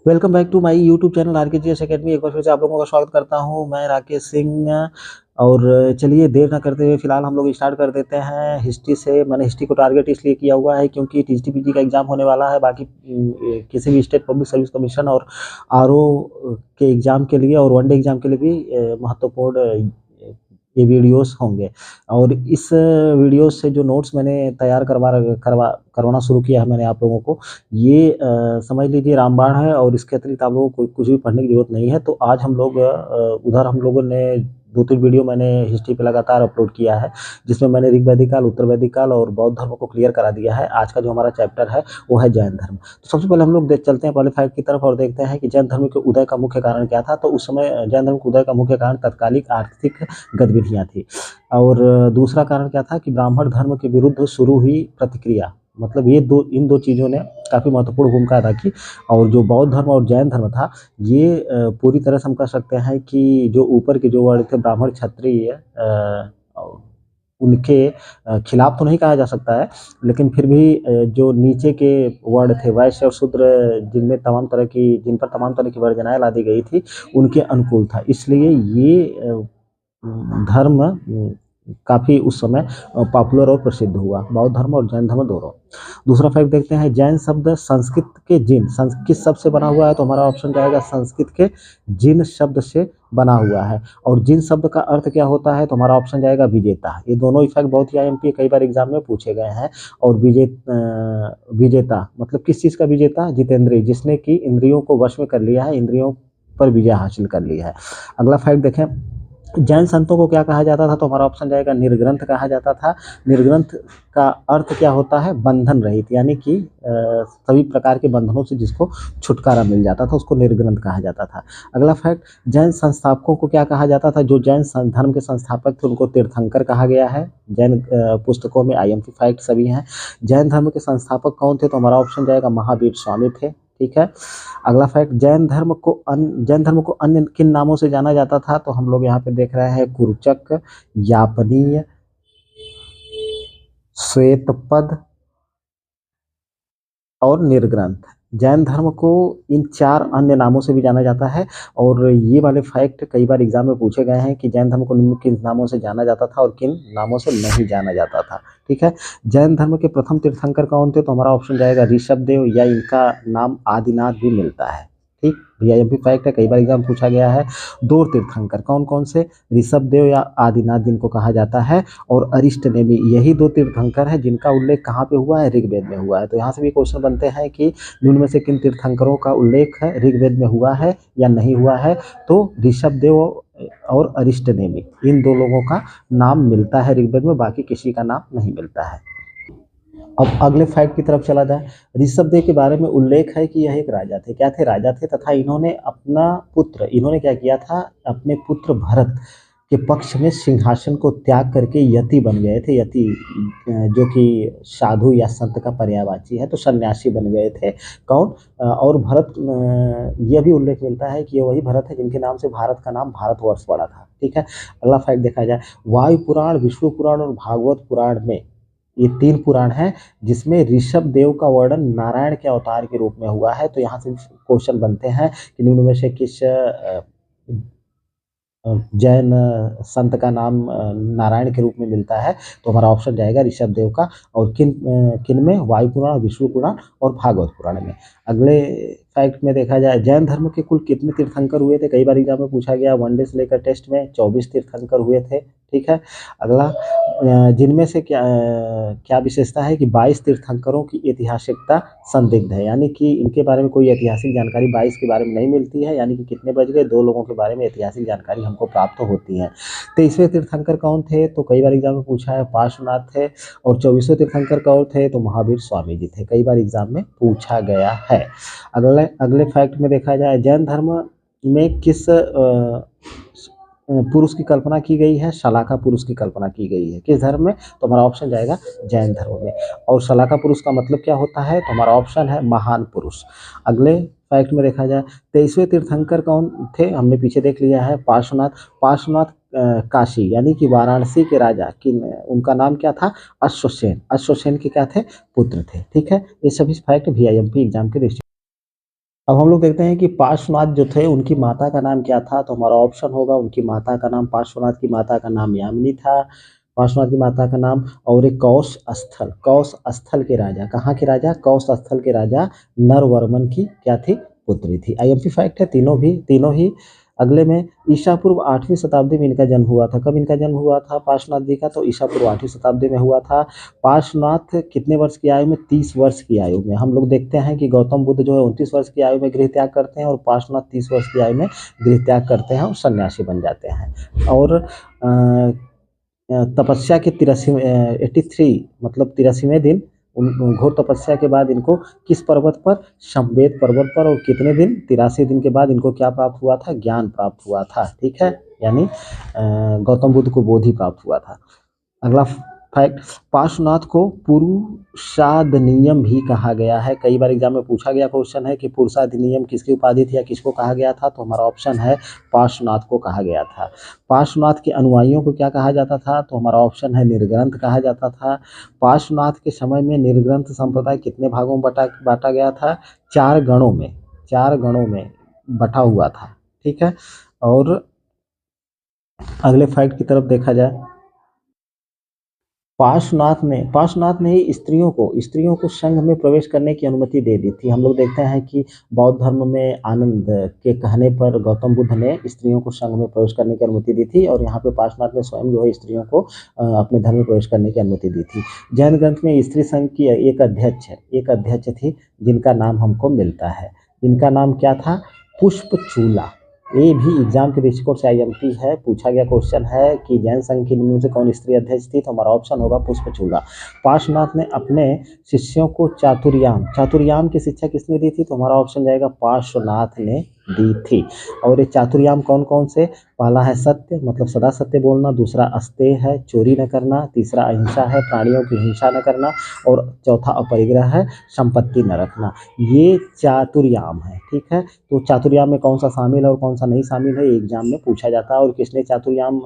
Welcome back to my YouTube channel RKGS academy. एक बार फिर से आप लोगों का स्वागत करता हूं। मैं राकेश सिंह। और चलिए देर ना करते हुए फिलहाल हम लोग स्टार्ट कर देते हैं हिस्ट्री से। मैंने हिस्ट्री को टारगेट इसलिए किया हुआ है क्योंकि टीजीटी का एग्जाम होने वाला है। बाकी किसी भी स्टेट पब्लिक सर्विस कमीशन और आरओ के एग्जाम के लिए और वनडे एग्जाम के लिए भी महत्वपूर्ण ये वीडियोस होंगे। और इस वीडियो से जो नोट्स मैंने तैयार करवाना शुरू किया है मैंने आप लोगों को, ये समझ लीजिए रामबाण है। और इसके अतिरिक्त आप लोगों को कुछ भी पढ़ने की जरूरत नहीं है। तो आज हम लोग उधर हम लोगों ने 2-3 वीडियो मैंने हिस्ट्री पे लगातार अपलोड किया है, जिसमें मैंने ऋग वैदिक काल, उत्तर वैदिक काल और बौद्ध धर्म को क्लियर करा दिया है। आज का जो हमारा चैप्टर है वो है जैन धर्म। तो सबसे पहले हम लोग चलते हैं पहले फैक्ट की तरफ और देखते हैं कि जैन धर्म के उदय का मुख्य कारण क्या था। तो उस समय जैन धर्म के उदय का मुख्य कारण तत्कालिक आर्थिक गतिविधियां थी। और दूसरा कारण क्या था कि ब्राह्मण धर्म के विरुद्ध शुरू हुई प्रतिक्रिया। मतलब इन दो चीज़ों ने काफ़ी महत्वपूर्ण भूमिका अदा की। और जो बौद्ध धर्म और जैन धर्म था, ये पूरी तरह से हम कह सकते हैं कि जो ऊपर के जो वर्ण थे ब्राह्मण क्षत्रिय, उनके खिलाफ तो नहीं कहा जा सकता है, लेकिन फिर भी जो नीचे के वर्ण थे वैश्य और शूद्र, जिन पर तमाम तरह की वर्जनाएं लादी गई थी, उनके अनुकूल था। इसलिए ये धर्म काफ़ी उस समय पॉपुलर और प्रसिद्ध हुआ, बौद्ध धर्म और जैन धर्म दोनों। दूसरा फैक्ट देखते हैं, जैन शब्द संस्कृत के जिन किस शब्द से बना हुआ है। तो हमारा ऑप्शन जाएगा संस्कृत के जिन शब्द से बना हुआ है। और जिन शब्द का अर्थ क्या होता है, तो हमारा ऑप्शन जाएगा विजेता। ये दोनों इफेक्ट बहुत ही आईएमपी कई बार एग्जाम में पूछे गए हैं। और विजेता मतलब किस चीज़ का विजेता? जितेंद्रिय, जिसने कि इंद्रियों को वश में कर लिया है, इंद्रियों पर विजय हासिल कर लिया है। अगला फैक्ट देखें, जैन संतों को क्या कहा जाता था। तो हमारा ऑप्शन जाएगा निर्ग्रंथ कहा जाता था। निर्ग्रंथ का अर्थ क्या होता है? बंधन रहित, यानी कि सभी प्रकार के बंधनों से जिसको छुटकारा मिल जाता था, उसको निर्ग्रंथ कहा जाता था। अगला फैक्ट, जैन संस्थापकों को क्या कहा जाता था? जो जैन धर्म के संस्थापक थे उनको तीर्थंकर कहा गया है। जैन पुस्तकों में आईएमपी फैक्ट सभी हैं। जैन धर्म के संस्थापक कौन थे? तो हमारा ऑप्शन जाएगा महावीर स्वामी थे। ठीक है। अगला फैक्ट, जैन धर्म को अन्य किन नामों से जाना जाता था? तो हम लोग यहाँ पे देख रहे हैं कुरचक, यापनीय, श्वेतपद और निर्ग्रंथ। जैन धर्म को इन 4 अन्य नामों से भी जाना जाता है। और ये वाले फैक्ट कई बार एग्जाम में पूछे गए हैं कि जैन धर्म को निम्न किन नामों से जाना जाता था और किन नामों से नहीं जाना जाता था। ठीक है। जैन धर्म के प्रथम तीर्थंकर कौन थे? तो हमारा ऑप्शन जाएगा ऋषभदेव, या इनका नाम आदिनाथ भी मिलता है। ठीक भैया, ये भी फैक्ट है, कई बार एग्जाम पूछा गया है। 2 तीर्थंकर कौन कौन से? ऋषभदेव या आदिनाथ जिनको कहा जाता है, और अरिष्ट नेमि, यही 2 तीर्थंकर है जिनका उल्लेख कहाँ पे हुआ है? ऋग्वेद में हुआ है। तो यहाँ से भी क्वेश्चन बनते हैं कि निम्न में से किन तीर्थंकरों का उल्लेख है ऋग्वेद में हुआ है या नहीं हुआ है? तो ऋषभदेव और अरिष्ट नेमि, इन 2 लोगों का नाम मिलता है ऋग्वेद में, बाकी किसी का नाम नहीं मिलता है। अब अगले फैक्ट की तरफ चला जाए। ऋषभदेव के बारे में उल्लेख है कि यह एक राजा थे। क्या थे? राजा थे, तथा इन्होंने क्या किया था? अपने पुत्र भरत के पक्ष में सिंहासन को त्याग करके यति बन गए थे। यति जो कि साधु या संत का पर्यायवाची है, तो सन्यासी बन गए थे। कौन? और भरत, यह भी उल्लेख मिलता है कि ये वही भरत है जिनके नाम से भारत का नाम भारतवर्ष पड़ा था। ठीक है। अगला फैक्ट देखा जाए, वायु पुराण, विष्णु पुराण और भागवत पुराण में, ये 3 पुराण हैं जिसमें ऋषभ देव का वर्णन नारायण के अवतार के रूप में हुआ है। तो यहाँ से क्वेश्चन बनते हैं कि निम्न में से किस जैन संत का नाम नारायण के रूप में मिलता है? तो हमारा ऑप्शन जाएगा ऋषभ देव का। और किन में? वायु पुराण, विष्णु पुराण और भागवत पुराण में। अगले फैक्ट में देखा जाए, जैन धर्म के कुल कितने तीर्थंकर हुए थे? कई बार एग्जाम में पूछा गया, वनडे से लेकर टेस्ट में 24 तीर्थंकर हुए थे। ठीक है। अगला, जिनमें से क्या विशेषता है कि 22 तीर्थंकरों की ऐतिहासिकता संदिग्ध है, यानी कि इनके बारे में कोई ऐतिहासिक जानकारी 22 के बारे में नहीं मिलती है। यानी कि कितने बच गए? 2 लोगों के बारे में ऐतिहासिक जानकारी हमको प्राप्त होती है। 23वें तीर्थंकर कौन थे? तो कई बार एग्जाम में पूछा है, पार्श्वनाथ थे। और 24वें तीर्थंकर कौन थे? तो महावीर स्वामी जी थे। कई बार एग्जाम में पूछा गया है। अगले फैक्ट में देखा जाए, जैन धर्म में किस पुरुष की कल्पना की गई है? शलाका पुरुष की कल्पना की गई है। किस धर्म में? तो हमारा ऑप्शन जाएगा जैन धर्म में। और शलाका पुरुष का मतलब क्या होता है? तो हमारा ऑप्शन है महान पुरुष। अगले फैक्ट में देखा जाए, 23वें तीर्थंकर कौन थे? हमने पीछे देख लिया है, पार्श्वनाथ काशी यानी कि वाराणसी के राजा उनका नाम क्या था? अश्वसेन के क्या थे? पुत्र थे। ठीक है। ये सभी फैक्ट VIMP एग्जाम के दृष्टि अब हम लोग देखते हैं कि पार्श्वनाथ जो थे उनकी माता का नाम क्या था, तो हमारा ऑप्शन होगा उनकी माता का नाम, पार्श्वनाथ की माता का नाम यामिनी था, पार्श्वनाथ की माता का नाम। और एक कौश स्थल के राजा, कहाँ के राजा, कौश स्थल के राजा नरवर्मन की क्या थी, पुत्री थी। आईएमपी फैक्ट है तीनों ही। अगले में ईसा पूर्व 8वीं शताब्दी में इनका जन्म हुआ था। कब इनका जन्म हुआ था पार्श्वनाथ जी का, तो ईसा पूर्व 8वीं शताब्दी में हुआ था। पार्श्वनाथ कितने वर्ष की आयु में, 30 वर्ष की आयु में। हम लोग देखते हैं कि गौतम बुद्ध जो है 29 वर्ष की आयु में गृह त्याग करते हैं और पार्श्वनाथ 30 वर्ष की आयु में गृह त्याग करते हैं और सन्यासी बन जाते हैं। और तपस्या के 83 मतलब 83वें दिन उन घोर तपस्या के बाद इनको किस पर्वत पर, शमवेद पर्वत पर, और कितने दिन, 83 दिन के बाद इनको क्या प्राप्त हुआ था, ज्ञान प्राप्त हुआ था। ठीक है, यानी गौतम बुद्ध को बोधि प्राप्त हुआ था। अगला फैक्ट, पार्श्वनाथ को पुरुषादनियम भी कहा गया है। कई बार एग्जाम में पूछा गया क्वेश्चन है कि पुरुषादनियम किसकी उपाधि थी या किसको कहा गया था, तो हमारा ऑप्शन है पार्श्वनाथ को कहा गया था। पार्श्वनाथ के अनुयायियों को क्या कहा जाता था, तो हमारा ऑप्शन है निर्ग्रंथ कहा जाता था। पार्श्वनाथ के समय में निर्ग्रंथ संप्रदाय कितने भागों में बांटा गया था, 4 गणों में बटा हुआ था। ठीक है, और अगले फैक्ट की तरफ देखा जाए, पार्श्वनाथ ने ही स्त्रियों को संघ में प्रवेश करने की अनुमति दे दी थी। हम लोग देखते हैं कि बौद्ध धर्म में आनंद के कहने पर गौतम बुद्ध ने स्त्रियों को संघ में प्रवेश करने की अनुमति दी थी, और यहाँ पे पार्श्वनाथ ने स्वयं जो है स्त्रियों को अपने धर्म में प्रवेश करने की अनुमति दी थी। जैन ग्रंथ में स्त्री संघ की एक अध्यक्ष थी जिनका नाम हमको मिलता है। जिनका नाम क्या था, पुष्पचूला। ये भी एग्जाम के दृष्टिकोण से आईएमपी है, पूछा गया क्वेश्चन है कि जैन संघ की निम्न से कौन स्त्री अध्यक्ष थी, तो हमारा ऑप्शन होगा पुष्पचूला। पार्श्वनाथ ने अपने शिष्यों को चातुर्याम की शिक्षा किसने दी थी, तो हमारा ऑप्शन जाएगा पार्श्वनाथ ने दी थी। और ये चातुर्याम कौन कौन से, पहला है सत्य, मतलब सदा सत्य बोलना, दूसरा अस्तेय है, चोरी न करना, तीसरा अहिंसा है, प्राणियों की हिंसा न करना, और चौथा अपरिग्रह है, संपत्ति न रखना। ये चातुर्याम है। ठीक है, तो चातुर्याम में कौन सा शामिल है और कौन सा नहीं शामिल है, एग्जाम में पूछा जाता है। और किसने चातुर्याम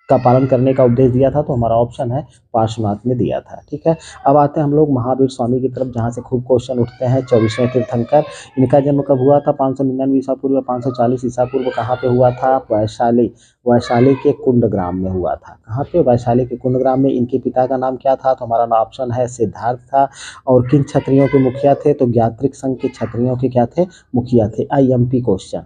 का पालन करने का उपदेश दिया था, तो हमारा ऑप्शन है पार्श्वनाथ ने दिया था। ठीक है, अब आते हैं हम लोग महावीर स्वामी की तरफ, जहाँ से खूब क्वेश्चन उठते हैं। 24वें तीर्थंकर, इनका जन्म कब हुआ था, 599 ईसा पूर्व या 540 ईसा पूर्व। कहाँ पे हुआ था, वैशाली के कुंडग्राम में हुआ था। कहाँ पे, वैशाली के कुंडग्राम में। इनके पिता का नाम क्या था, तो हमारा ऑप्शन है सिद्धार्थ था। और किन क्षत्रियों के मुखिया थे, तो ज्ञात्रिक संघ के क्षत्रियों के क्या थे, मुखिया थे। IMP question.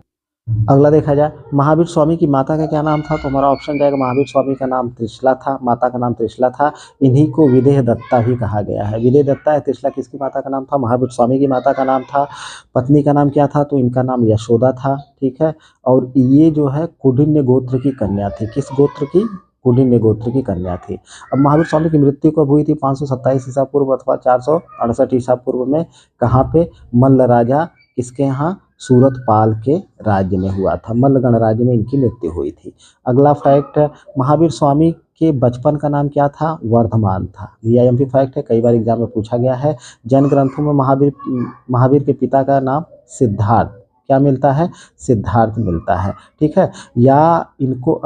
अगला देखा जाए, महावीर स्वामी की माता का क्या नाम था, तो हमारा ऑप्शन जाएगा महावीर स्वामी का नाम त्रिशला था, माता का नाम त्रिशला था। इन्हीं को विदेह दत्ता भी कहा गया है। विदेह दत्ता है, त्रिशला किसकी माता का नाम था, महावीर स्वामी की माता का नाम था। पत्नी का नाम क्या था, तो इनका नाम यशोदा था। ठीक है, और ये जो है कुडिन्य गोत्र की कन्या थी। किस गोत्र की, कुडिन्य गोत्र की कन्या थी। अब महावीर स्वामी की मृत्यु कब हुई थी, 527 ईसा पूर्व अथवा 468 ईसा पूर्व में। कहाँ पे, मल्ल राजा किसके यहाँ, सूरतपाल के राज्य में हुआ था। मल्ल गणराज्य में इनकी मृत्यु हुई थी। अगला फैक्ट, महावीर स्वामी के बचपन का नाम क्या था, वर्धमान था। आईएमपी फैक्ट है, कई बार एग्जाम में पूछा गया है। जैन ग्रंथों में महावीर के पिता का नाम सिद्धार्थ, क्या मिलता है, सिद्धार्थ मिलता है। ठीक है, या इनको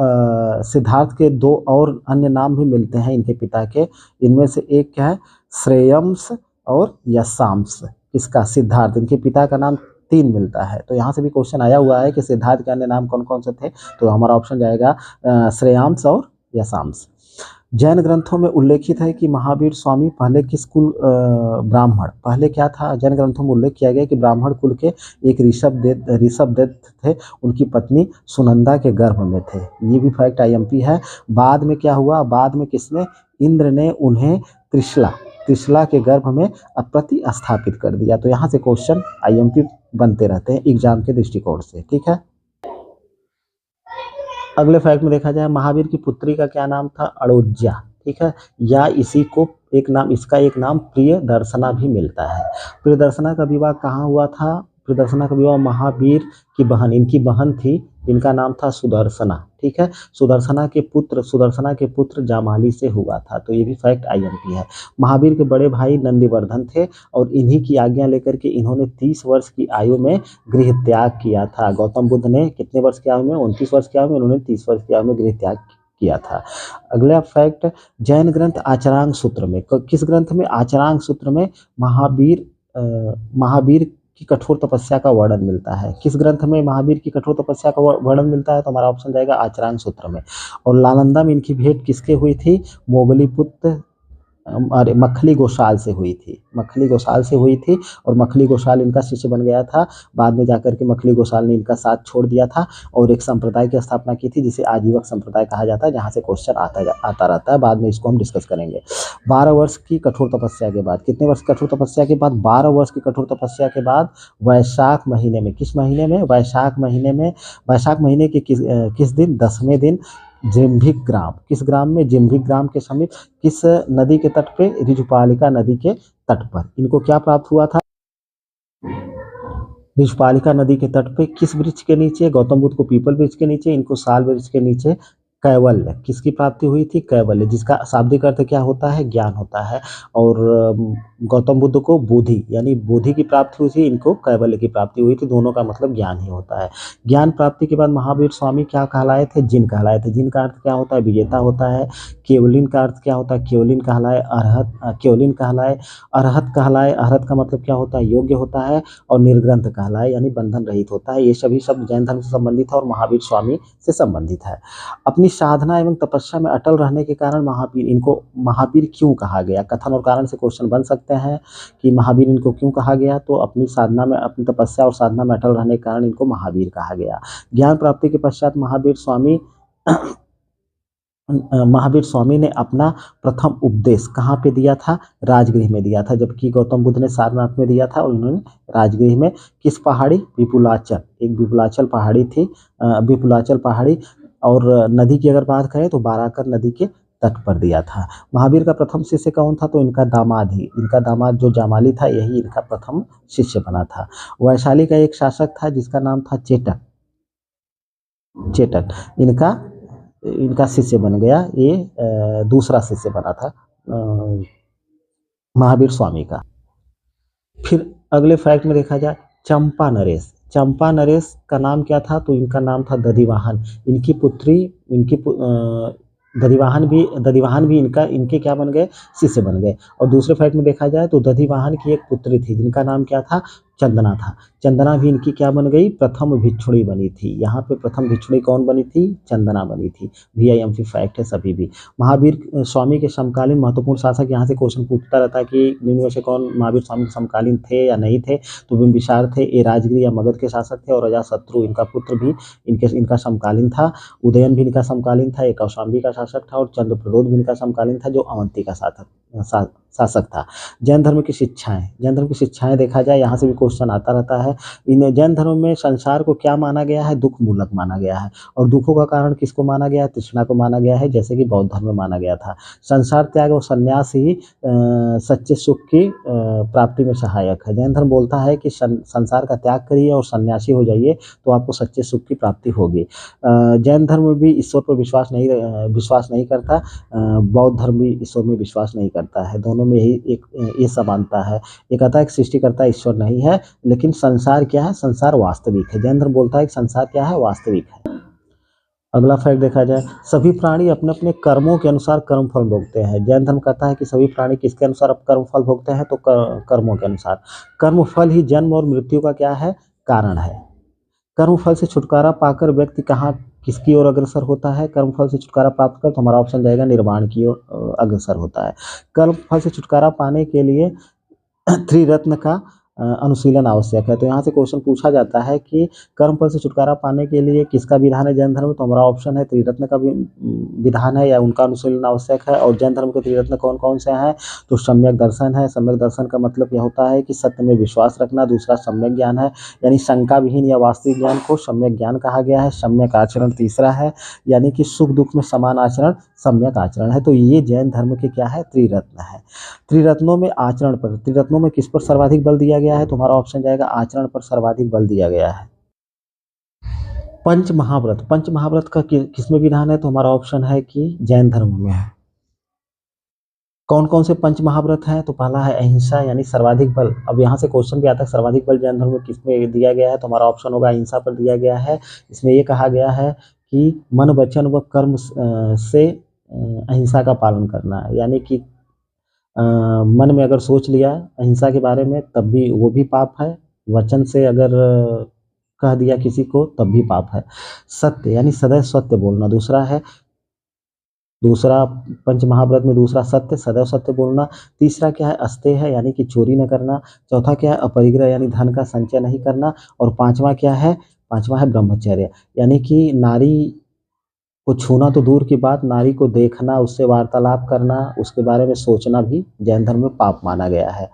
सिद्धार्थ के 2 और अन्य नाम भी मिलते हैं इनके पिता के। इनमें से एक क्या है, श्रेयंस और यशांश। इसका सिद्धार्थ, इनके पिता का नाम 3 मिलता है। तो यहाँ से भी क्वेश्चन आया हुआ है कि सिद्धार्थ के अन्य नाम कौन कौन से थे, तो हमारा ऑप्शन जाएगा श्रेयांश और यशांश। जैन ग्रंथों में उल्लेखित है कि महावीर स्वामी पहले किस कुल ब्राह्मण, पहले क्या था, जैन ग्रंथों में उल्लेख किया गया कि ब्राह्मण कुल के एक ऋषभदेव थे, उनकी पत्नी सुनंदा के गर्भ में थे। ये भी फैक्ट आईएमपी है। बाद में क्या हुआ, बाद में किसने, इंद्र ने उन्हें त्रिशला के गर्भ में प्रतिस्थापित कर दिया। तो यहाँ से क्वेश्चन आईएमपी बनते रहते हैं एग्जाम के दृष्टिकोण से। ठीक है, अगले फैक्ट में देखा जाए, महावीर की पुत्री का क्या नाम था, अड़ोज्या। ठीक है, या इसी को इसका एक नाम प्रियदर्शना भी मिलता है। प्रियदर्शना का विवाह कहाँ हुआ था, प्रियदर्शना का विवाह महावीर की बहन, इनकी बहन थी, इनका नाम था सुदर्शना। ठीक है, सुदर्शना के पुत्र जामाली से हुआ था। तो ये भी फैक्ट आईएमपी है। महावीर के बड़े भाई नंदिवर्धन थे, और इन्हीं की आज्ञा लेकर के इन्होंने 30 वर्ष की आयु में गृह त्याग किया था। गौतम बुद्ध ने कितने वर्ष की आयु में, 29 वर्ष की आयु में, उन्होंने 30 वर्ष की आयु में गृह त्याग किया था। अगला फैक्ट, जैन ग्रंथ आचरांग सूत्र में, किस ग्रंथ में, आचरांग सूत्र में महावीर की कठोर तपस्या का वर्णन मिलता है? किस ग्रंथ में महावीर की कठोर तपस्या का वर्णन मिलता है? तो हमारा ऑप्शन जाएगा आचरण सूत्र में। और नालंदा में इनकी भेंट किसके हुई थी? मोगलीपुत्र अरे मखली गोसाल से हुई थी, मखली गोसाल से हुई थी और मखली गोसाल इनका शिष्य बन गया था। बाद में जाकर के मखली गोसाल ने इनका साथ छोड़ दिया था और एक संप्रदाय की स्थापना की थी जिसे आजीवक संप्रदाय कहा जाता है, जहाँ से क्वेश्चन आता रहता है। बाद में इसको हम डिस्कस करेंगे। 12 वर्ष की कठोर तपस्या के बाद, कितने वर्ष कठोर तपस्या के बाद? 12 वर्ष की कठोर तपस्या के बाद वैशाख महीने में, किस महीने में? वैशाख महीने में, वैशाख महीने के किस दिन? 10वें दिन जिम्भिक ग्राम, किस ग्राम में? जिम्भिक ग्राम के समीप किस नदी के तट पे? ऋजुपालिका नदी के तट पर इनको क्या प्राप्त हुआ था? ऋजुपालिका नदी के तट पे किस वृक्ष के नीचे? गौतम बुद्ध को पीपल वृक्ष के नीचे, इनको साल वृक्ष के नीचे कैवल्य किसकी प्राप्ति हुई थी? कैवल्य, जिसका शाब्दिक अर्थ क्या होता है? ज्ञान होता है। और गौतम बुद्ध को बोधि यानी बोधि की प्राप्ति हुई थी, इनको कैवल्य की प्राप्ति हुई थी। दोनों का मतलब ज्ञान ही होता है। ज्ञान प्राप्ति के बाद महावीर स्वामी क्या कहलाए थे? जिन कहलाए थे। जिन का अर्थ क्या होता है? विजेता होता है। केवलिन का अर्थ क्या होता है? केवलिन कहलाए। अरहत, केवलिन कहलाए। अरहत कहलाए। अरहत का मतलब क्या होता है? योग्य होता है। और निर्ग्रंथ कहलाए यानी बंधन रहित होता है। ये सभी शब्द जैन धर्म से संबंधित है और महावीर स्वामी से संबंधित है। अपनी साधना एवं तपस्या में अटल रहने के कारण महावीर, इनको महावीर क्यों कहा गया? कथन और कारण से क्वेश्चन बन सकते हैं कि महावीर इनको क्यों कहा गया? तो अपनी साधना में, अपनी तपस्या और साधना में अटल रहने के कारण इनको महावीर कहा गया। ज्ञान प्राप्ति के पश्चात महावीर स्वामी ने अपना प्रथम उपदेश कहाँ पे दिया था? राजगृह में दिया था, जबकि गौतम बुद्ध ने सारनाथ में दिया था और उन्होंने राजगृह में। किस पहाड़ी? विपुलाचल, एक विपुलाचल पहाड़ी थी, विपुलाचल पहाड़ी। और नदी की अगर बात करें तो बाराकर नदी के तट पर दिया था। महावीर का प्रथम शिष्य कौन था? तो इनका दामाद ही, इनका दामाद जो जामाली था, यही इनका प्रथम शिष्य बना था। वैशाली का एक शासक था जिसका नाम था चेटक, चेटक इनका शिष्य बन गया। ये दूसरा शिष्य बना था महावीर स्वामी का। फिर अगले फैक्ट में देखा जाए, चंपा नरेश, चंपा नरेश का नाम क्या था? तो इनका नाम था दधिवाहन। इनकी पुत्री, दधिवाहन भी इनके क्या बन गए? शिष्य बन गए। और दूसरे फैक्ट में देखा जाए तो दधिवाहन की एक पुत्री थी जिनका नाम क्या था? चंदना था। चंदना भी इनकी क्या बन गई? प्रथम भिक्षुणी बनी थी। यहाँ पे प्रथम भिक्षुणी कौन बनी थी? चंदना बनी थी। VIMP फैक्ट है सभी भी। महावीर स्वामी के समकालीन महत्वपूर्ण शासक, यहाँ से क्वेश्चन पूछता रहता है कि निम्न से कौन महावीर स्वामी के समकालीन थे या नहीं थे? तो बिंबिसार थे, ये राजगिरी या मगध के शासक थे। और अजातशत्रु इनका पुत्र भी इनका समकालीन था। उदयन भी इनका समकालीन था, एक कौशाम्बी का शासक था। और चंद्रप्रद्योत भी इनका समकालीन था जो अवंती का शासक था। जैन धर्म की शिक्षाएं, जैन धर्म की शिक्षाएं देखा जाए, यहाँ से भी क्वेश्चन आता रहता है। इन जैन धर्म में संसार को क्या माना गया है? दुख मूलक माना गया है। और दुखों का कारण किसको माना गया है? तृष्णा को माना गया है, जैसे कि बौद्ध धर्म में माना गया था। संसार त्याग और संन्यास ही सच्चे सुख की प्राप्ति में सहायक है। जैन धर्म बोलता है कि संसार का त्याग करिए और सन्यासी हो जाइए तो आपको सच्चे सुख की प्राप्ति होगी। जैन धर्म भी ईश्वर पर विश्वास नहीं करता। बौद्ध धर्म भी ईश्वर में विश्वास नहीं करता है। दोनों में ही एक ये समानता है। ये कहता है कि सृष्टिकर्ता ईश्वर नहीं है, लेकिन संसार क्या है? संसार वास्तविक है। जैन धर्म बोलता है कि संसार क्या है? वास्तविक है। अगला फैक्ट देखा जाए, सभी प्राणी अपने अपने कर्मों के अनुसार कर्म फल भोगते हैं। जैन धर्म कहता है कि सभी प्राणी किसके अनुसार कर्म फल भोगते हैं? तो कर्मों के अनुसार। कर्म फल ही जन्म और मृत्यु का क्या है? कारण है। कर्म फल से छुटकारा पाकर व्यक्ति कहाँ, किसकी ओर अग्रसर होता है? कर्म फल से छुटकारा प्राप्त कर, तो हमारा ऑप्शन जाएगा निर्वाण की ओर अग्रसर होता है। कर्म फल से छुटकारा पाने के लिए त्रिरत्न का अनुशीलन आवश्यक है। तो यहाँ से क्वेश्चन पूछा जाता है कि कर्म फल से छुटकारा पाने के लिए किसका विधान है जैन धर्म में? तो हमारा ऑप्शन है त्रिरत्न का विधान है या उनका अनुशीलन आवश्यक है। और जैन धर्म के त्रिरत्न कौन कौन से हैं? तो सम्यक दर्शन है। सम्यक दर्शन का मतलब यह होता है कि सत्य में विश्वास रखना। दूसरा सम्यक ज्ञान है, यानी शंका विहीन या वास्तविक ज्ञान को सम्यक ज्ञान कहा गया है। सम्यक आचरण तीसरा है, यानी कि सुख दुख में समान आचरण सम्यक आचरण है। तो ये जैन धर्म के क्या है? त्रिरत्न है। त्रिरत्नों में आचरण पर, त्रिरत्नों में किस पर सर्वाधिक बल दिया गया है? तो हमारा ऑप्शन जाएगा आचरण पर सर्वाधिक बल दिया गया है। पंच महाव्रत, पंच महाव्रत का किसमें विधान है? तो हमारा ऑप्शन है कि जैन धर्म में है। कौन कौन से पंच महाव्रत हैं? तो पहला है अहिंसा, यानी सर्वाधिक बल। अब यहाँ से क्वेश्चन भी आता है सर्वाधिक बल जैन धर्म में किसमें दिया गया है? तो हमारा ऑप्शन होगा अहिंसा पर दिया गया है। इसमें ये कहा गया है कि मन वचन व कर्म से अहिंसा का पालन करना, यानी कि मन में अगर सोच लिया अहिंसा के बारे में तब भी वो भी पाप है, वचन से अगर कह दिया किसी को तब भी पाप है। सत्य यानी सदैव सत्य बोलना दूसरा है। दूसरा पंच महाव्रत में दूसरा सत्य, सदैव सत्य बोलना। तीसरा क्या है, अस्तेय है यानी कि चोरी न करना। चौथा क्या है, अपरिग्रह यानी धन का संचय नहीं करना। और पांचवा क्या है, पांचवा है ब्रह्मचर्य यानी कि नारी को छूना तो दूर की बात, नारी को देखना, उससे वार्तालाप करना, उसके बारे में सोचना भी जैन धर्म में पाप माना गया है।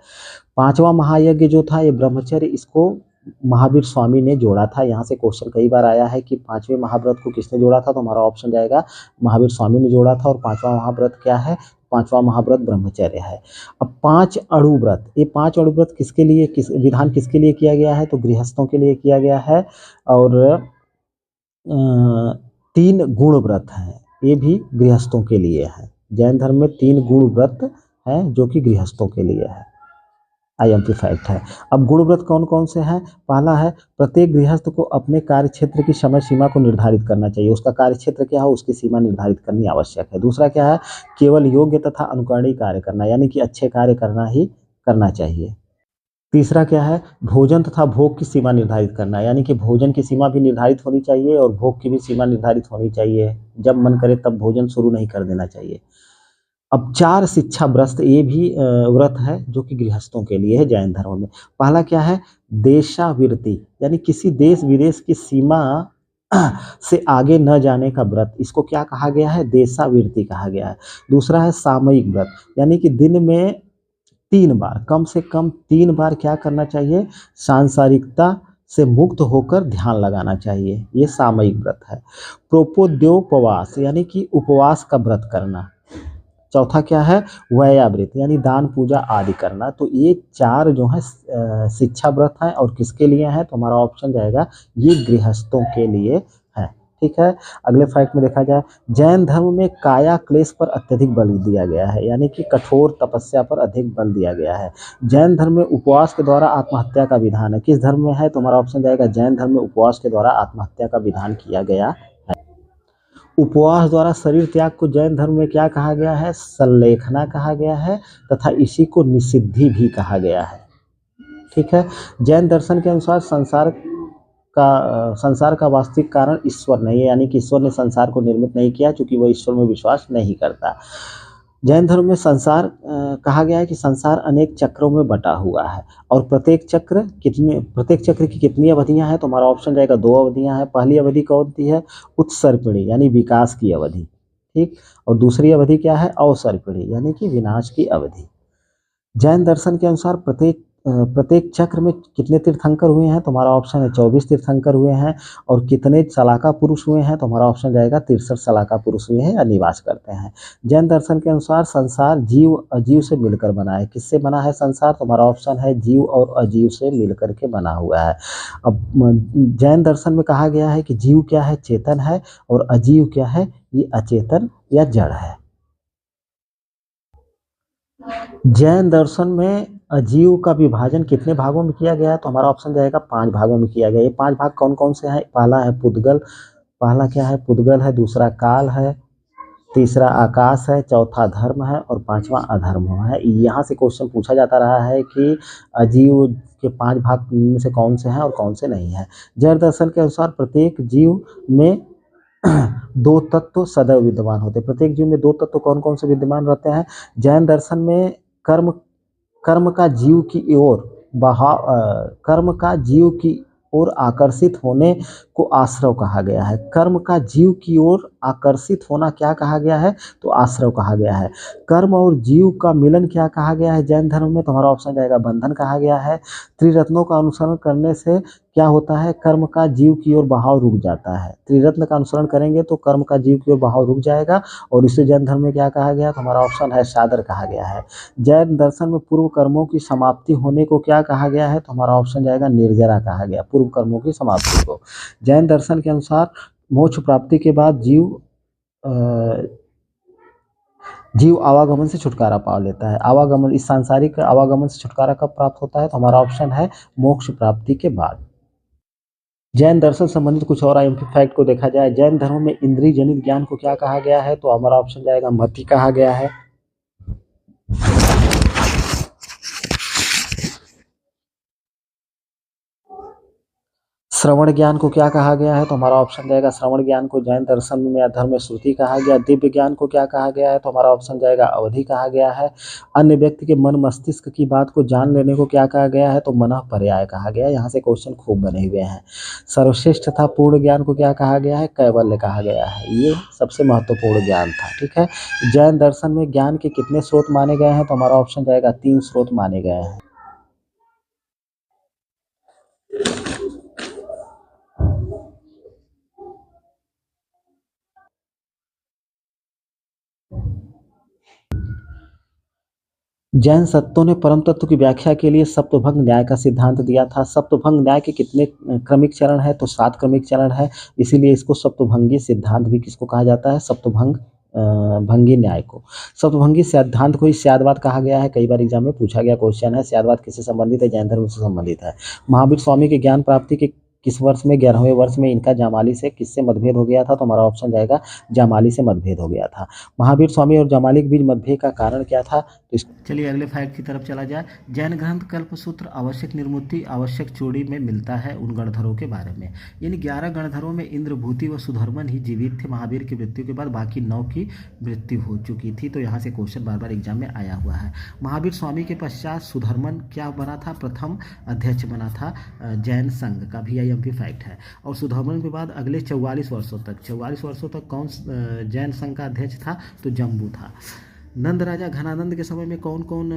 पांचवा महायज्ञ जो था ये ब्रह्मचर्य, इसको महावीर स्वामी ने जोड़ा था। यहाँ से क्वेश्चन कई बार आया है कि पांचवें महाव्रत को किसने जोड़ा था, तो हमारा ऑप्शन जाएगा महावीर स्वामी ने जोड़ा था। और पांचवा महाव्रत क्या है, पांचवा महाव्रत ब्रह्मचर्य है। अब पांच अणु व्रत, ये पांच अणु व्रत किसके लिए, किस विधान किसके लिए किया गया है, तो गृहस्थों के लिए किया गया है। और तीन गुण व्रत हैं, ये भी गृहस्थों के लिए है। जैन धर्म में तीन गुण व्रत हैं जो कि गृहस्थों के लिए है। आईएमपी फैक्ट है। अब गुण व्रत कौन कौन से हैं, पहला है प्रत्येक गृहस्थ को अपने कार्य क्षेत्र की समय सीमा को निर्धारित करना चाहिए। उसका कार्य क्षेत्र क्या हो उसकी सीमा निर्धारित करनी आवश्यक है। दूसरा क्या है, केवल योग्य तथा अनुकरणीय कार्य करना, यानी कि अच्छे कार्य करना ही करना चाहिए। तीसरा क्या है, भोजन तथा भोग की सीमा निर्धारित करना, यानी कि भोजन की सीमा भी निर्धारित होनी चाहिए और भोग की भी सीमा निर्धारित होनी चाहिए। जब मन करे तब भोजन शुरू नहीं कर देना चाहिए। अब चार शिक्षा व्रत, ये भी व्रत है जो कि गृहस्थों के लिए है जैन धर्म में। पहला क्या है, देशाविरति यानी किसी देश विदेश की सीमा से आगे न जाने का व्रत, इसको क्या कहा गया है, देशाविरति कहा गया है। दूसरा है सामयिक व्रत, यानी कि दिन में 3 बार, कम से कम 3 बार क्या करना चाहिए, सांसारिकता से मुक्त होकर ध्यान लगाना चाहिए, ये सामयिक व्रत है। प्रोपोद्योपवास यानी कि उपवास का व्रत करना। चौथा क्या है, वैयावृत यानी दान पूजा आदि करना। तो ये चार जो है शिक्षा व्रत हैं और किसके लिए हैं, तो हमारा ऑप्शन जाएगा ये गृहस्थों के लिए है। ठीक है, अगले फैक्ट में देखा जाए, जैन धर्म में काया क्लेश पर अत्यधिक बल दिया गया है, यानी कि कठोर तपस्या पर अधिक बल दिया गया है। जैन धर्म में उपवास के द्वारा आत्महत्या का विधान है, किस धर्म में है, तो हमारा ऑप्शन जाएगा जैन धर्म में उपवास के द्वारा आत्महत्या का विधान किया गया। उपवास द्वारा शरीर त्याग को जैन धर्म में क्या कहा गया है, संलेखना कहा गया है तथा इसी को निषिद्धि भी कहा गया है। ठीक है, जैन दर्शन के अनुसार संसार का वास्तविक कारण ईश्वर नहीं है, यानी कि ईश्वर ने संसार को निर्मित नहीं किया, क्योंकि वह ईश्वर में विश्वास नहीं करता। जैन धर्म में संसार कहा गया है कि संसार अनेक चक्रों में बटा हुआ है और प्रत्येक चक्र की कितनी अवधियां हैं, तो हमारा ऑप्शन जाएगा 2 अवधियां हैं। पहली अवधि कौन सी है, उत्सर्पिणी यानी विकास की अवधि, ठीक। और दूसरी अवधि क्या है, अवसर्पिणी यानी कि विनाश की अवधि। जैन दर्शन के अनुसार प्रत्येक चक्र में कितने तीर्थंकर हुए हैं, तो हमारा ऑप्शन है 24 तीर्थंकर हुए हैं। और कितने सलाका पुरुष हुए हैं, तो हमारा ऑप्शन जाएगा 63 सलाका पुरुष हुए हैं या निवास करते हैं। जैन दर्शन के अनुसार संसार जीव अजीव से मिलकर बना है, किससे बना है संसार, तो हमारा ऑप्शन है जीव और अजीव से मिलकर के बना हुआ है। अब जैन दर्शन में कहा गया है कि जीव क्या है, चेतन है, और अजीव क्या है, ये अचेतन या जड़ है। जैन दर्शन में अजीव का विभाजन कितने भागों में किया गया है, तो हमारा ऑप्शन जाएगा 5 भागों में किया गया। ये 5 भाग कौन कौन से हैं, पहला है पुद्गल, पहला क्या है पुद्गल है, दूसरा काल है, तीसरा आकाश है, चौथा धर्म है और पांचवा अधर्म है। यहाँ से क्वेश्चन पूछा जाता रहा है कि अजीव के 5 भाग में से कौन से हैं और कौन से नहीं हैं। जैन दर्शन के अनुसार प्रत्येक जीव में 2 तत्व सदैव विद्यमान होते हैं। प्रत्येक जीव में 2 तत्व कौन कौन से विद्यमान रहते हैं। जैन दर्शन में कर्म कर्म का जीव की ओर कर्म का जीव की ओर आकर्षित होने को आश्रव कहा गया है। कर्म का जीव की ओर आकर्षित होना क्या कहा गया है, तो आश्रव कहा गया है। कर्म और जीव का मिलन क्या कहा गया है जैन धर्म में, तो हमारा ऑप्शन जाएगा बंधन कहा गया है। त्रिरत्नों का अनुसरण करने से क्या होता है, कर्म का जीव की ओर बहाव रुक जाता है। त्रिरत्न का अनुसरण करेंगे तो कर्म का जीव की ओर बहाव रुक जाएगा, और इसे जैन धर्म में क्या कहा गया, तो हमारा ऑप्शन है सादर कहा गया है। जैन दर्शन में पूर्व कर्मों की समाप्ति होने को क्या कहा गया है, तो हमारा ऑप्शन जाएगा निर्जरा कहा गया, पूर्व कर्मों की समाप्ति को। जैन दर्शन के अनुसार मोक्ष प्राप्ति के बाद जीव आवागमन से छुटकारा पा लेता है। आवागमन, इस सांसारिक आवागमन से छुटकारा कब प्राप्त होता है, तो हमारा ऑप्शन है मोक्ष प्राप्ति के बाद। जैन दर्शन संबंधित कुछ और आईएमपी फैक्ट को देखा जाए, जैन धर्म में इंद्रिय जनित ज्ञान को क्या कहा गया है, तो हमारा ऑप्शन जाएगा मति कहा गया है। श्रवण ज्ञान को क्या कहा गया है? तो हमारा ऑप्शन जाएगा श्रवण ज्ञान को जैन दर्शन में अधर्म श्रुति कहा गया। दिव्य ज्ञान को क्या कहा गया है? तो हमारा ऑप्शन जाएगा अवधि कहा गया है। अन्य व्यक्ति के मन मस्तिष्क की बात को जान लेने को क्या कहा गया है? तो मनः पर्याय कहा गया है। यहाँ से क्वेश्चन खूब बने हुए हैं। सर्वश्रेष्ठ तथा पूर्ण ज्ञान को क्या कहा गया है? कैवल्य कहा गया है। ये सबसे महत्वपूर्ण ज्ञान था। ठीक है, जैन दर्शन में ज्ञान के कितने स्रोत माने गए हैं? तो हमारा ऑप्शन जाएगा 3 स्रोत माने गए हैं। जैन सत्तों ने परम तत्व की व्याख्या के लिए सप्तभंग न्याय का सिद्धांत दिया था। सप्तभंग न्याय के कितने क्रमिक चरण है? तो 7 क्रमिक चरण है, इसीलिए इसको सप्तभंगी सिद्धांत भी किसको कहा जाता है? सप्तभंग भंगी न्याय को। सप्तभंगी सिद्धांत को ही स्यादवाद कहा गया है। कई बार एग्जाम में पूछा गया क्वेश्चन है, स्यादवाद किससे संबंधित है? जैन धर्म से संबंधित है। महावीर स्वामी के ज्ञान प्राप्ति के किस वर्ष में, 11वें वर्ष में इनका जामाली से किससे मतभेद हो गया था? तो हमारा ऑप्शन जाएगा जामाली से मतभेद हो गया था। महावीर स्वामी और जामाली के बीच मतभेद का कारण क्या था? तो चलिए अगले फैक्ट की तरफ चला जाए। जैन ग्रंथ कल्पसूत्र आवश्यक निर्मुक्ति आवश्यक चूड़ी में मिलता है उन गणधरों के बारे में। यानी 11 गणधरों में इंद्रभूति व सुधर्मन ही जीवित थे। महावीर की मृत्यु के बाद बाकी 9 की मृत्यु हो चुकी थी। तो यहाँ से क्वेश्चन बार बार एग्जाम में आया हुआ है। महावीर स्वामी के पश्चात सुधर्मन क्या बना था? प्रथम अध्यक्ष बना था जैन संघ का। VIMP फैक्ट है। और सुधर्मन के बाद अगले 44 वर्षों तक कौन जैन संघ का अध्यक्ष था? तो जम्बू था। नंद राजा घनानंद के समय में कौन कौन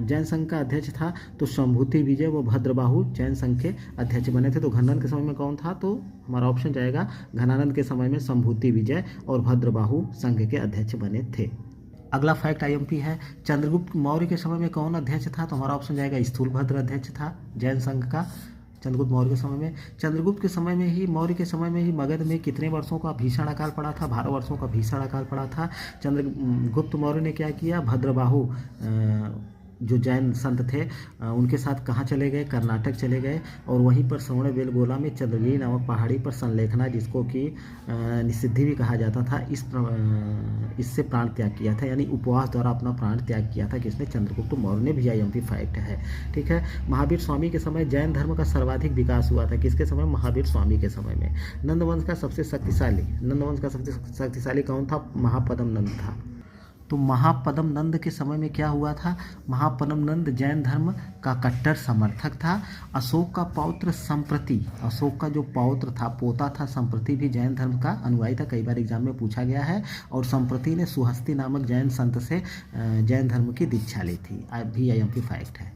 जैन संघ का अध्यक्ष था? तो संभूति विजय व भद्रबाहु जैन संघ के अध्यक्ष बने थे। तो घनानंद के समय में कौन था? तो हमारा ऑप्शन जाएगा घनानंद के समय में संभूति विजय और भद्रबाहु संघ के अध्यक्ष बने थे। अगला फैक्ट IMP है। चंद्रगुप्त मौर्य के समय में कौन अध्यक्ष था? तो हमारा ऑप्शन जाएगा स्थूलभद्र अध्यक्ष था जैन संघ का। चंद्रगुप्त मौर्य के समय में, मौर्य के समय में ही मगध में कितने वर्षों का भीषण अकाल पड़ा था? 12 वर्षों का भीषण अकाल पड़ा था। चंद्रगुप्त मौर्य ने क्या किया? भद्रबाहु जो जैन संत थे उनके साथ कहाँ चले गए? कर्नाटक चले गए और वहीं पर श्रवणबेलगोला में चंद्रगिरी नामक पहाड़ी पर संलेखना, जिसको कि निषिद्धि भी कहा जाता था, इससे प्राण त्याग किया था। यानी उपवास द्वारा अपना प्राण त्याग किया था किसने? चंद्रगुप्त मौर्य ने। VIMP फैक्ट है। ठीक है, महावीर स्वामी के समय जैन धर्म का सर्वाधिक विकास हुआ था। किसके समय? महावीर स्वामी के समय में। नंदवंश का सबसे शक्तिशाली कौन था? महापद्म नंद था। तो महापद्म नंद के समय में क्या हुआ था? महापद्म नंद जैन धर्म का कट्टर समर्थक था। अशोक का पौत्र संप्रति, अशोक का जो पौत्र था, पोता था संप्रति, भी जैन धर्म का अनुयायी था। कई बार एग्जाम में पूछा गया है। और संप्रति ने सुहस्ती नामक जैन संत से जैन धर्म की दीक्षा ली थी। VIMP फैक्ट है।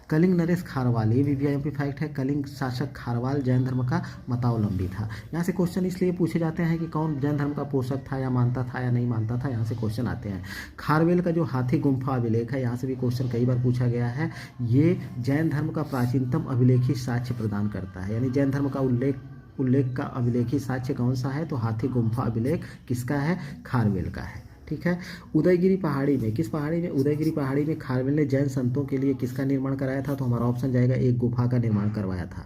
कलिंग नरेश खारवाल, ये भी VIMP फैक्ट है। कलिंग शासक खारवाल जैन धर्म का मतावलंबी था। यहाँ से क्वेश्चन इसलिए पूछे जाते हैं कि कौन जैन धर्म का पोषक था, या मानता था या नहीं मानता था। यहाँ से क्वेश्चन आते हैं। खारवेल का जो हाथी गुम्फा अभिलेख है, यहाँ से भी क्वेश्चन कई बार पूछा गया है। ये जैन धर्म का प्राचीनतम अभिलेखी साक्ष्य प्रदान करता है। यानी जैन धर्म का उल्लेख का अभिलेखी साक्ष्य कौन सा है? तो हाथी गुम्फा अभिलेख किसका है? खारवेल का है। ठीक है, उदयगिरी पहाड़ी में, किस पहाड़ी में? उदयगिरी पहाड़ी में खारवेल ने जैन संतों के लिए किसका निर्माण कराया था? तो हमारा ऑप्शन जाएगा एक गुफा का निर्माण करवाया था।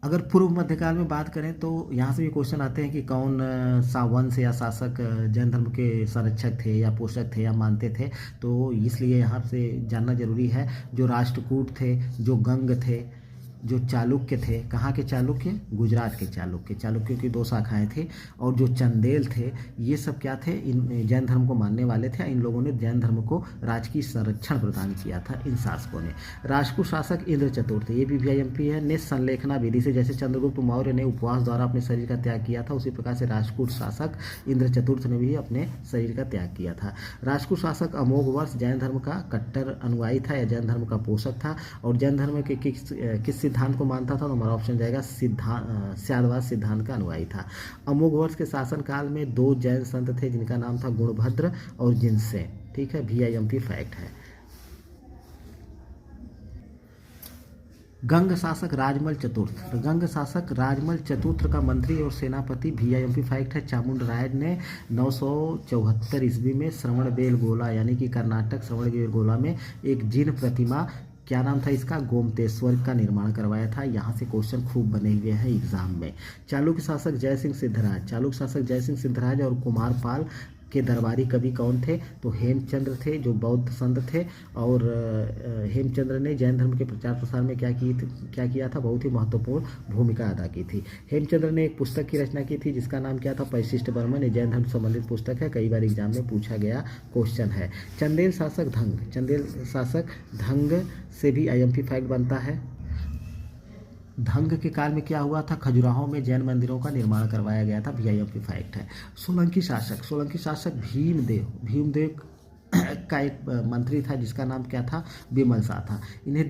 अगर पूर्व मध्यकाल में बात करें तो यहाँ से भी क्वेश्चन आते हैं कि कौन सा वंश या शासक जैन धर्म के संरक्षक थे या पोषक थे या मानते थे। तो इसलिए यहाँ से जानना जरूरी है। जो राष्ट्रकूट थे, जो गंग थे, जो चालुक्य थे, कहाँ के चालुक्य? गुजरात के चालुक्य। चालुक्यों की 2 शाखाएं थी। और जो चंदेल थे, ये सब क्या थे? इन जैन धर्म को मानने वाले थे। इन लोगों ने जैन धर्म को राजकीय संरक्षण प्रदान किया था, इन शासकों ने। राजपूत शासक इंद्र चतुर्थ, ये भी VIMP है। ने संलेखना विधि से, जैसे चंद्रगुप्त मौर्य ने उपवास द्वारा अपने शरीर का त्याग किया था, उसी प्रकार से राजपूत शासक इंद्र चतुर्थ ने भी अपने शरीर का त्याग किया था। राजपूत शासक अमोघ वर्ष जैन धर्म का कट्टर अनुयायी था या जैन धर्म का पोषक था। और जैन धर्म के किस सिद्धांत को मानता था? तो हमारा ऑप्शन जाएगा स्यादवाद सिद्धांत का अनुयायी था। अमोघ वर्ष के शासन काल में 2 जैन संत थे, जिनका नाम था गुणभद्र और जिनसे। ठीक है, VIMP फैक्ट है। गंग शासक राजमल चतुर्थ, गंग शासक राजमल चतुर्थ का मंत्री और सेनापति। VIMP फैक्ट है। चामुंडराय ने 974 ईस्वी में श्रवणबेलगोला यानी कि कर्नाटक श्रवणबेलगोला में एक जिन प्रतिमा, क्या नाम था इसका? गोमतेश्वर का निर्माण करवाया था। यहाँ से क्वेश्चन खूब बने हुए हैं एग्जाम में। चालुक्य शासक जयसिंह सिद्धराज, चालुक्य शासक जयसिंह सिद्धराज और कुमारपाल के दरबारी कवि कौन थे? तो हेमचंद्र थे, जो बौद्ध संत थे। और हेमचंद्र ने जैन धर्म के प्रचार प्रसार में क्या किया था? बहुत ही महत्वपूर्ण भूमिका अदा की थी। हेमचंद्र ने एक पुस्तक की रचना की थी जिसका नाम क्या था? परिशिष्ट बर्मन। ये जैन धर्म संबंधित पुस्तक है, कई बार एग्जाम में पूछा गया क्वेश्चन है। चंदेल शासक धंग से भी IMP फैक्ट बनता है। धंग के काल में क्या हुआ था? खजुराहो में जैन मंदिरों का निर्माण करवाया गया था, IMP फैक्ट है। सोलंकी शासक भीमदेव का एक मंत्री था जिसका नाम क्या था? बिमल शाह था। इन्हें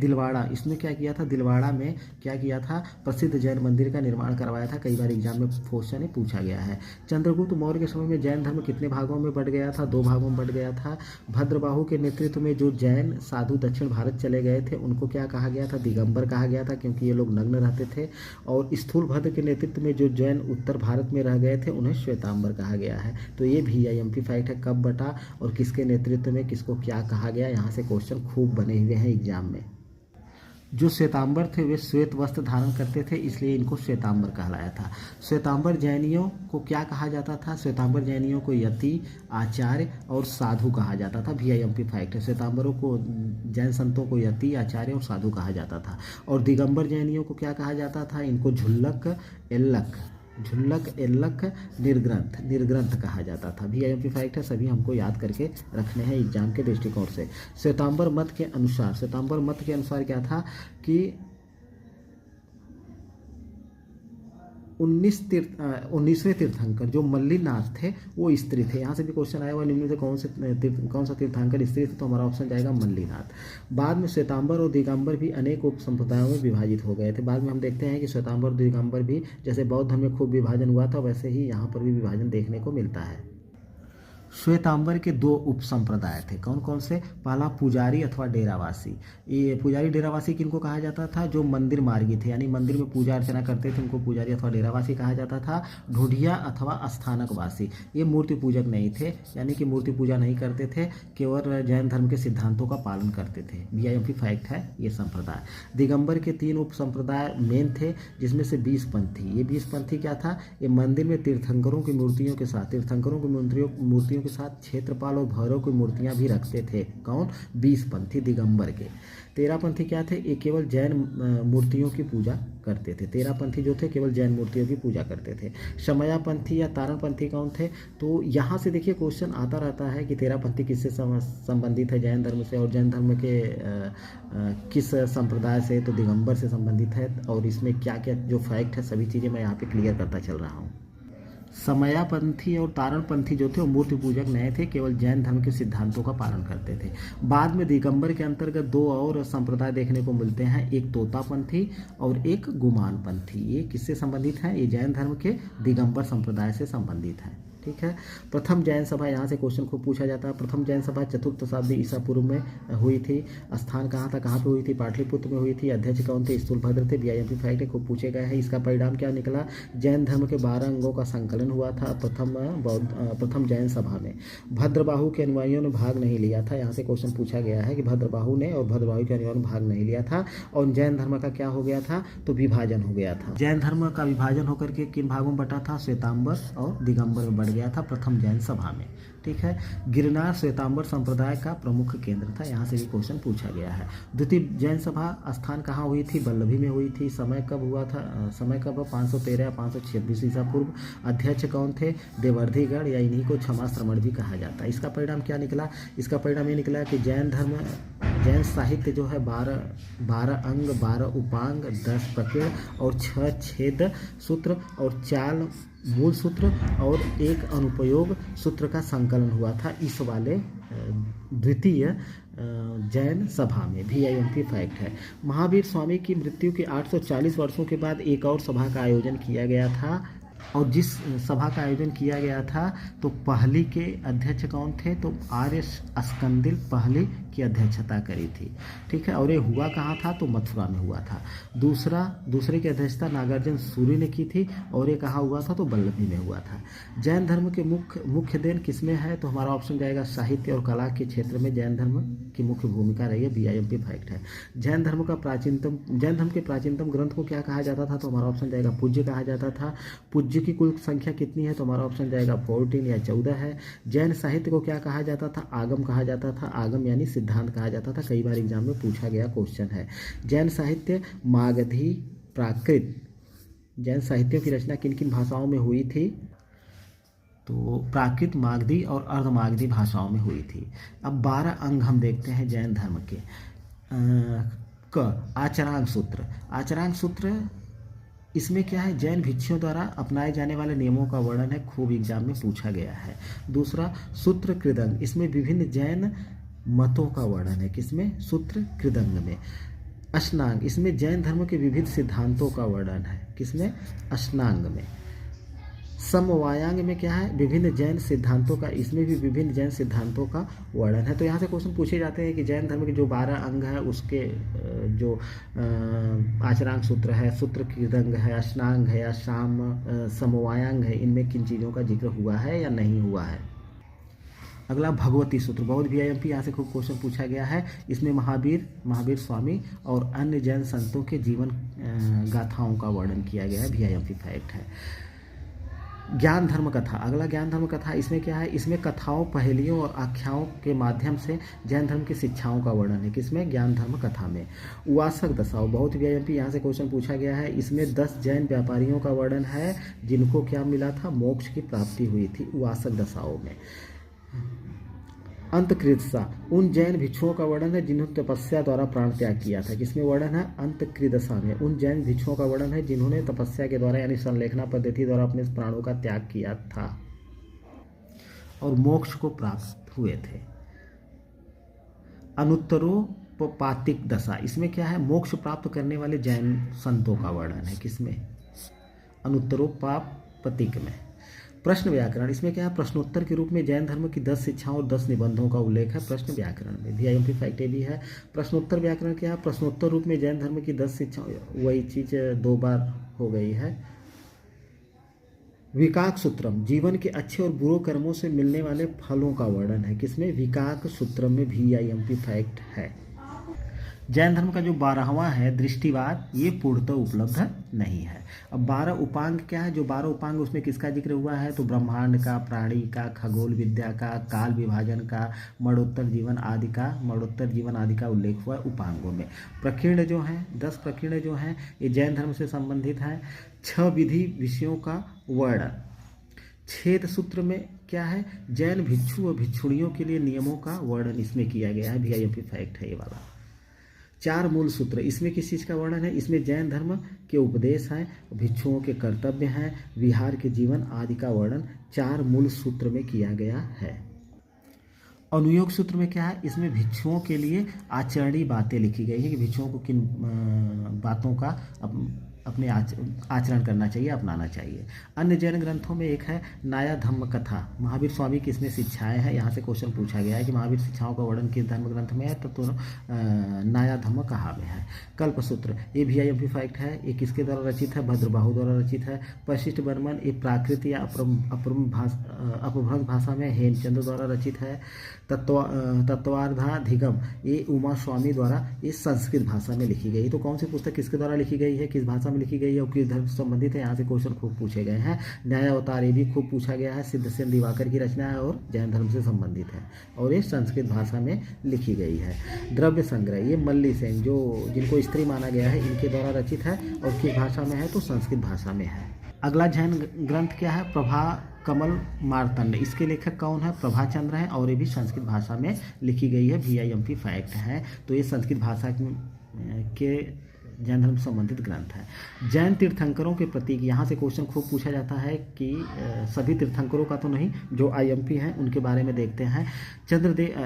इसने क्या किया था? दिलवाड़ा में क्या किया था? प्रसिद्ध जैन मंदिर का निर्माण करवाया था, कई बार एग्जाम में क्वेश्चन पूछा गया है। चंद्रगुप्त मौर्य के समय में जैन धर्म कितने भागों में बंट गया था? 2 भागों में बंट गया था। भद्रबाहु के नेतृत्व में जो जैन साधु दक्षिण भारत चले गए थे उनको क्या कहा गया था? दिगंबर कहा गया था, क्योंकि ये लोग नग्न रहते थे। और स्थूलभद्र के नेतृत्व में जो जैन उत्तर भारत में रह गए थे उन्हें श्वेतांबर कहा गया है। तो ये भी IMP फैक्ट है। कब बटा और किसके नेतृत्व में किसको क्या कहा गया? यहाँ से क्वेश्चन खूब बने हुए हैं एग्जाम में। जो श्वेतांबर थे वे श्वेत वस्त्र धारण करते थे, इसलिए इनको श्वेतांबर कहलाया था। श्वेतांबर जैनियों को क्या कहा जाता था? श्वेतांबर जैनियों को यति, आचार्य और साधु कहा जाता था, IMP फैक्ट है। श्वेतांबरों को, जैन संतों को यति, आचार्य और साधु कहा जाता था। और दिगंबर जैनियों को क्या कहा जाता था? इनको झुल्लक, एल्लक, निर्ग्रंथ कहा जाता था, IMP फैक्ट है। सभी हमको याद करके रखने हैं एग्जाम के दृष्टिकोण से। श्वेतांबर मत के अनुसार क्या था कि 19वें तीर्थंकर जो मल्लीनाथ थे वो स्त्री थे। यहाँ से भी क्वेश्चन आया हुआ, निम्न में कौन सा तीर्थंकर स्त्री थे? तो हमारा ऑप्शन जाएगा मल्लीनाथ। बाद में श्वेतांबर और दिगंबर भी अनेक उप संप्रदायों में विभाजित हो गए थे। बाद में हम देखते हैं कि श्वेतांबर और दिगंबर भी, जैसे बौद्ध धर्म में खूब विभाजन हुआ था वैसे ही यहाँ पर भी विभाजन देखने को मिलता है। श्वेतांबर के 2 उप संप्रदाय थे, कौन कौन से? पहला पुजारी अथवा डेरावासी। ये पुजारी डेरावासी किनको कहा जाता था? जो मंदिर मार्गी थे, यानी मंदिर में पूजा अर्चना करते थे, उनको पुजारी अथवा डेरावासी कहा जाता था। ढूंढिया अथवा स्थानकवासी, ये मूर्ति पूजक नहीं थे, यानी कि मूर्ति पूजा नहीं करते थे, केवल जैन धर्म के सिद्धांतों का पालन करते थे, IMP फैक्ट है ये संप्रदाय। दिगंबर के 3 उप संप्रदाय मेन थे, जिसमें से 20 पंथी। ये 20 पंथी क्या था? ये मंदिर में तीर्थंकरों की मूर्तियों के साथ क्षेत्रपाल और भैरव की मूर्तियां भी रखते थे। कौन? 20 पंथी दिगंबर के। 13 पंथी क्या थे? ये केवल जैन मूर्तियों की पूजा करते थे। 13 पंथी जो थे केवल जैन मूर्तियों की पूजा करते थे। शमया पंथी या तारण पंथी कौन थे? तो यहाँ से देखिए क्वेश्चन आता रहता है कि 13 पंथी किससे संबंधित है? जैन धर्म से। और जैन धर्म के किस संप्रदाय से? तो दिगंबर से संबंधित है। और इसमें क्या क्या जो फैक्ट है सभी चीज़ें मैं यहाँ पे क्लियर करता चल रहा हूँ। समयापंथी और तारणपंथी जो थे वो मूर्ति पूजक नहीं थे, केवल जैन धर्म के सिद्धांतों का पालन करते थे। बाद में दिगंबर के अंतर्गत 2 और संप्रदाय देखने को मिलते हैं, एक तोतापंथी और एक गुमानपंथी। ये किससे संबंधित हैं? ये जैन धर्म के दिगंबर संप्रदाय से संबंधित हैं। ठीक है। प्रथम जैन सभा, यहाँ से क्वेश्चन खूब पूछा जाता है। प्रथम जैन सभा 4th शताब्दी ईसा पूर्व में हुई थी। स्थान कहाँ था? कहाँ पे हुई थी? पाटलिपुत्र में हुई थी। अध्यक्ष कौन थे? स्थूलभद्र थे। IMP फैक्ट खूब पूछे गए हैं। इसका परिणाम क्या निकला? जैन धर्म के 12 अंगों का संकलन हुआ था प्रथम जैन सभा में। भद्रबाहु के अनुयायियों ने भाग नहीं लिया था। यहाँ से क्वेश्चन पूछा गया है कि भद्रबाहु ने और भद्रबाहु के अनुयायियों ने भाग नहीं लिया था। और जैन धर्म का क्या हो गया था? तो विभाजन हो गया था। जैन धर्म का विभाजन होकर के किन भागों में बटा था? श्वेतांबर और दिगंबर में गया था प्रथम जैन सभा में। ठीक है। गिरनार श्वेतांबर संप्रदाय का प्रमुख केंद्र था। यहाँ से भी क्वेश्चन पूछा गया है। द्वितीय जैन सभा स्थान कहाँ हुई थी? वल्लभी में हुई थी। समय कब हुआ था? समय कब? 513 या 526 ईसा पूर्व। अध्यक्ष कौन थे? देवर्धिगढ़, या इन्हीं को क्षमा श्रमण भी कहा जाता है। इसका परिणाम क्या निकला? इसका परिणाम ये निकला कि जैन साहित्य जो है 12 अंग, 12 उपांग, 10 प्रकीर्ण और 6 छेद सूत्र और 4 मूल सूत्र और 1 अनुपयोग सूत्र का संकलन हुआ था इस वाले द्वितीय जैन सभा में। IMP फैक्ट है। महावीर स्वामी की मृत्यु के 840 वर्षों के बाद एक और सभा का आयोजन किया गया था। और जिस सभा का आयोजन किया गया था तो पहली के अध्यक्ष कौन थे? तो आर्य अस्कंदिल पहली की अध्यक्षता करी थी। ठीक है, और ये हुआ कहाँ था, तो मथुरा में हुआ था। दूसरे की अध्यक्षता नागार्जुन सूर्य ने की थी, और ये कहाँ हुआ था, तो वल्लभी में हुआ था। जैन धर्म के मुख्य देन किसमें है, तो हमारा ऑप्शन जाएगा साहित्य और कला के क्षेत्र में जैन धर्म की मुख्य भूमिका रही है। VIMP फैक्ट है। जैन धर्म के प्राचीनतम ग्रंथ को क्या कहा जाता था, तो हमारा ऑप्शन जाएगा पूज्य कहा जाता था। पूज्य की कुल संख्या कितनी है, तो हमारा ऑप्शन जाएगा 14 या 14 है। जैन साहित्य को क्या कहा जाता था, आगम कहा जाता था। आगम यानी सिद्धांत कहा जाता था, कई बार एग्जाम में पूछा गया क्वेश्चन है। जैन साहित्य मागधी प्राकृत, जैन साहित्यों की रचना किन किन भाषाओं में हुई थी, तो प्राकृत, मागधी और अर्धमागधी भाषाओं में हुई थी। अब 12 अंग हम देखते हैं जैन धर्म के। आचरांग सूत्र, इसमें क्या है, जैन भिक्षुओं द्वारा अपनाए जाने वाले नियमों का वर्णन है, खूब एग्जाम में पूछा गया है। दूसरा सूत्र कृदंग, इसमें विभिन्न जैन मतों का वर्णन है, किसमें, सूत्र कृदंग में। अष्टांग, इसमें जैन धर्म के विविध सिद्धांतों का वर्णन है, किसमें, अष्टांग में। समवायांग में क्या है, विभिन्न जैन सिद्धांतों का, इसमें भी विभिन्न जैन सिद्धांतों का वर्णन है। तो यहाँ से क्वेश्चन पूछे जाते हैं कि जैन धर्म के जो 12 अंग है उसके जो आचरांग सूत्र है, सूत्र कृदंग है, अष्टांग है या समवायांग है, इनमें किन चीज़ों का जिक्र हुआ है या नहीं हुआ है। अगला भगवती सूत्र, बहुत VIMP यहाँ से खूब क्वेश्चन पूछा गया है। इसमें महावीर स्वामी और अन्य जैन संतों के जीवन गाथाओं का वर्णन किया गया है, VIMP फैक्ट है। ज्ञान धर्म कथा, अगला ज्ञान धर्म कथा, इसमें क्या है, इसमें कथाओं, पहेलियों और आख्याओं के माध्यम से जैन धर्म की शिक्षाओं का वर्णन है, किसमें, ज्ञान धर्म कथा में। उवासक दशाओं, बहुत VIMP यहाँ से क्वेश्चन पूछा गया है। इसमें 10 जैन व्यापारियों का वर्णन है जिनको क्या मिला था, मोक्ष की प्राप्ति हुई थी उवासक दशाओं में। अंतकृदशा, उन जैन भिक्षुओं का वर्णन है जिन्होंने तपस्या द्वारा प्राण त्याग किया था, किसमें वर्णन है, अंतकृदशा में। उन जैन भिक्षुओं का वर्णन है जिन्होंने तपस्या के द्वारा यानी संलेखना पद्धति द्वारा अपने प्राणों का त्याग किया था और मोक्ष को प्राप्त हुए थे। अनुत्तरोपातिक दशा, इसमें क्या है, मोक्ष प्राप्त करने वाले जैन संतों का वर्णन है, किसमें, अनुत्तरोपातिक में। प्रश्न व्याकरण, इसमें क्या है, प्रश्नोत्तर के रूप में जैन धर्म की 10 शिक्षाओं और 10 निबंधों का उल्लेख है प्रश्न व्याकरण में। VIMP फैक्ट ये भी है। प्रश्नोत्तर व्याकरण क्या है, प्रश्नोत्तर रूप में जैन धर्म की 10 शिक्षाओं, वही चीज़ 2 बार हो गई है। विकाक सूत्रम, जीवन के अच्छे और बुरे कर्मों से मिलने वाले फलों का वर्णन है, किसमें, विकाक सूत्रम में VIMP फैक्ट है। जैन धर्म का जो 12वां है दृष्टिवाद, ये पूर्णतः उपलब्ध नहीं है। अब 12 उपांग क्या है, जो 12 उपांग उसमें किसका जिक्र हुआ है, तो ब्रह्मांड का, प्राणी का, खगोल विद्या का, काल विभाजन का, मरणोत्तर जीवन आदि का उल्लेख हुआ है उपांगों में। प्रकीर्ण जो है, 10 प्रकीर्ण जो हैं ये जैन धर्म से संबंधित हैं। 6 विधि विषयों का वर्णन। छेद सूत्र में क्या है, जैन भिक्षु व भिक्षुणियों के लिए नियमों का वर्णन इसमें किया गया है, VIMP फैक्ट है ये वाला। 4 मूल सूत्र, इसमें किस चीज़ का वर्णन है, इसमें जैन धर्म के उपदेश हैं, भिक्षुओं के कर्तव्य हैं, विहार के जीवन आदि का वर्णन 4 मूल सूत्र में किया गया है। अनुयोग सूत्र में क्या है, इसमें भिक्षुओं के लिए आचरणीय बातें लिखी गई है कि भिक्षुओं को किन बातों का अपने आचरण करना चाहिए, अपनाना चाहिए। अन्य जैन ग्रंथों में एक है नाया धम्म कथा, महावीर स्वामी की इसमें शिक्षाएं हैं। यहाँ से क्वेश्चन पूछा गया है कि महावीर शिक्षाओं का वर्णन किस धर्म ग्रंथ में है, तो नाया धम्म कहा में है। कल्पसूत्र, ये VIMP फैक्ट है। ये किसके द्वारा रचित है, भद्रबाहु द्वारा रचित है। परिशिष्ट वर्मन, ये प्राकृत या अपभ्रंश भाषा में हेमचंद्र द्वारा रचित है। तत्वार्धाधिगम, ये उमा स्वामी द्वारा ये संस्कृत भाषा में लिखी गई। तो कौन सी पुस्तक किसके द्वारा लिखी गई है, किस भाषा में लिखी गई है और किस धर्म से संबंधित है, यहाँ से क्वेश्चन खूब पूछे गए हैं। न्यायावतार, ये भी खूब पूछा गया है, सिद्धसेन दिवाकर की रचना है और जैन धर्म से संबंधित है और ये संस्कृत भाषा में लिखी गई है। द्रव्य संग्रह, ये मल्ली सेन जिनको स्त्री माना गया है, इनके द्वारा रचित है और किस भाषा में है, तो संस्कृत भाषा में है। अगला जैन ग्रंथ क्या है, प्रभा कमल मार्तंड, इसके लेखक कौन है, प्रभाचंद्र हैं और ये भी संस्कृत भाषा में लिखी गई है, VIMP फैक्ट है। तो ये संस्कृत भाषा के जैन धर्म से संबंधित ग्रंथ है। जैन तीर्थंकरों के प्रतीक, यहाँ से क्वेश्चन खूब पूछा जाता है कि सभी तीर्थंकरों का तो नहीं, जो IMP हैं उनके बारे में देखते हैं।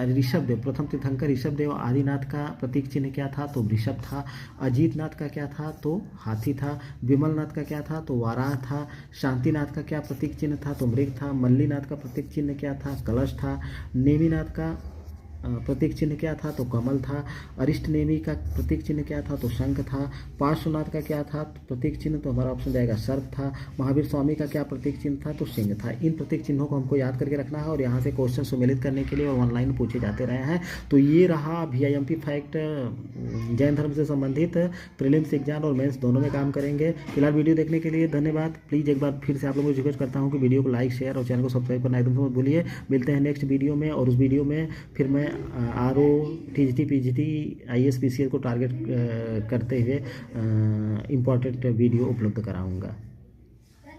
ऋषभदेव, प्रथम तीर्थंकर ऋषभदेव, आदिनाथ का प्रतीक चिन्ह क्या था, तो वृषभ था। अजीतनाथ का क्या था, तो हाथी था। विमलनाथ का क्या था, तो वाराह था। शांतिनाथ का क्या प्रतीक चिन्ह था, तो मृग था। मल्लीनाथ का प्रतीक चिन्ह क्या था, कलश था। नेमिनाथ का प्रतीक चिन्ह क्या था, तो कमल था। अरिष्ट नेमि का प्रतीक चिन्ह क्या था, तो शंख था। पार्श्वनाथ का क्या था, तो प्रतीक चिन्ह, तो हमारा ऑप्शन जाएगा सर्प था। महावीर स्वामी का क्या प्रतीक चिन्ह था, तो सिंह था। इन प्रतीक चिन्हों को हमको याद करके रखना है और यहाँ से क्वेश्चन सम्मिलित करने के लिए और ऑनलाइन पूछे जाते रहे हैं। तो ये रहा VIMP फैक्ट जैन धर्म से संबंधित। प्रीलिम्स एग्जाम और मेंस दोनों में काम करेंगे। फिलहाल वीडियो देखने के लिए धन्यवाद। प्लीज़ एक बार फिर से आप लोगों को रिक्वेस्ट करता हूँ कि वीडियो को लाइक, शेयर और चैनल को सब्सक्राइब करना एकदम से मत भूलिए। मिलते हैं नेक्स्ट वीडियो में, और उस वीडियो में फिर मैं RO, TGT, PGT, IAS, PCS को टारगेट करते हुए इम्पॉर्टेंट वीडियो उपलब्ध कराऊंगा।